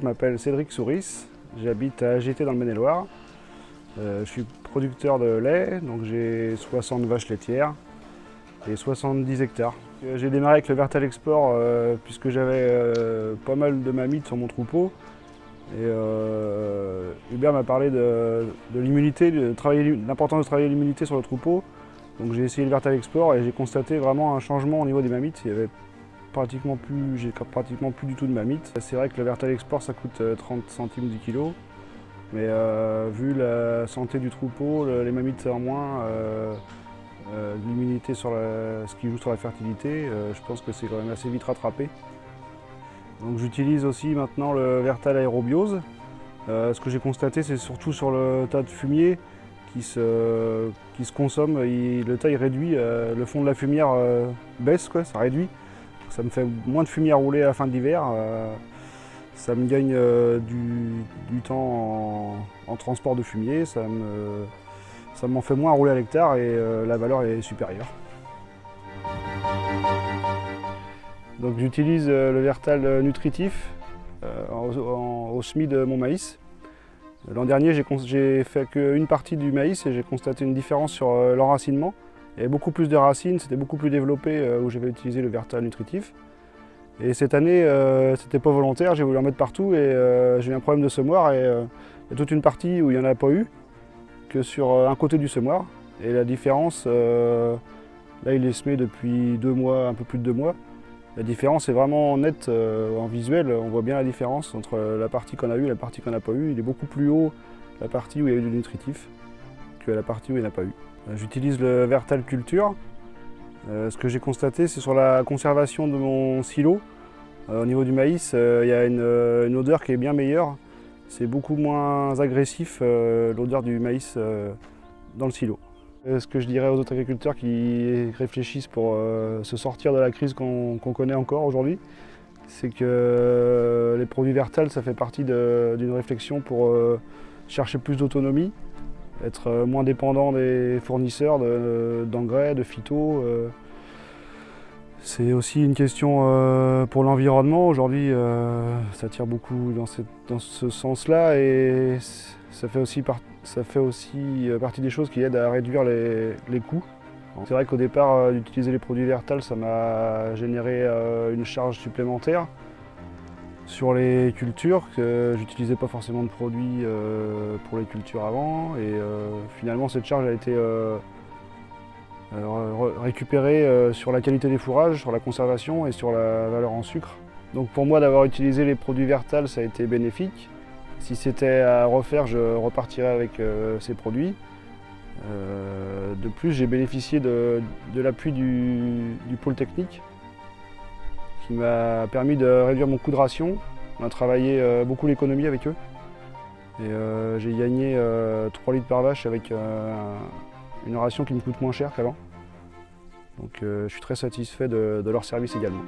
je m'appelle Cédric Souris, j'habite à AGT dans le Maine-et-Loire. Je suis producteur de lait, donc j'ai 60 vaches laitières et 70 hectares. J'ai démarré avec le Vertal Export puisque j'avais pas mal de mammites sur mon troupeau. Et Hubert m'a parlé de l'immunité, de l'importance de travailler l'immunité sur le troupeau. Donc j'ai essayé le Vertal Export et j'ai constaté vraiment un changement au niveau des mammites. J'ai pratiquement plus du tout de mammites. C'est vrai que le Vertal Export ça coûte 30 centimes du kilo. Mais vu la santé du troupeau, les mammites en moins, l'immunité sur ce qui joue sur la fertilité, je pense que c'est quand même assez vite rattrapé. Donc j'utilise aussi maintenant le Vertal Aérobiose. Ce que j'ai constaté, c'est surtout sur le tas de fumier qui se consomme, le tas il réduit, le fond de la fumière baisse, quoi, ça réduit. Ça me fait moins de fumier à rouler à la fin de l'hiver. Ça me gagne du temps en transport de fumier, ça m'en fait moins à rouler à l'hectare et la valeur est supérieure. Donc j'utilise le Vertal nutritif au semis de mon maïs. L'an dernier, j'ai fait qu'une partie du maïs et j'ai constaté une différence sur l'enracinement. Il y avait beaucoup plus de racines, c'était beaucoup plus développé où j'avais utilisé le Vertal nutritif. Et cette année, c'était pas volontaire, j'ai voulu en mettre partout et j'ai eu un problème de semoir et il y a toute une partie où il n'y en a pas eu que sur un côté du semoir. Et la différence, là il est semé depuis 2 mois, un peu plus de 2 mois. La différence est vraiment nette en visuel, on voit bien la différence entre la partie qu'on a eue et la partie qu'on n'a pas eue. Il est beaucoup plus haut la partie où il y a eu du nutritif que la partie où il n'y en a pas eu. J'utilise le Vertal Culture. Ce que j'ai constaté, c'est sur la conservation de mon silo. Au niveau du maïs, il y a une odeur qui est bien meilleure. C'est beaucoup moins agressif l'odeur du maïs dans le silo. Ce que je dirais aux autres agriculteurs qui réfléchissent pour se sortir de la crise qu'on connaît encore aujourd'hui, c'est que les produits Vertal, ça fait partie d'une réflexion pour chercher plus d'autonomie, être moins dépendant des fournisseurs d'engrais, de phyto. C'est aussi une question pour l'environnement. Aujourd'hui, ça tire beaucoup dans ce sens-là et ça fait aussi partie des choses qui aident à réduire les coûts. C'est vrai qu'au départ, d'utiliser les produits Vertal, ça m'a généré une charge supplémentaire sur les cultures, que j'utilisais pas forcément de produits pour les cultures avant. Et finalement, cette charge a été récupérée sur la qualité des fourrages, sur la conservation et sur la valeur en sucre. Donc pour moi, d'avoir utilisé les produits Vertal, ça a été bénéfique. Si c'était à refaire, je repartirais avec ces produits. De plus, j'ai bénéficié de l'appui du pôle technique qui m'a permis de réduire mon coût de ration. On a travaillé beaucoup l'économie avec eux. Et j'ai gagné 3 litres par vache avec une ration qui me coûte moins cher qu'avant. Donc je suis très satisfait de leur service également.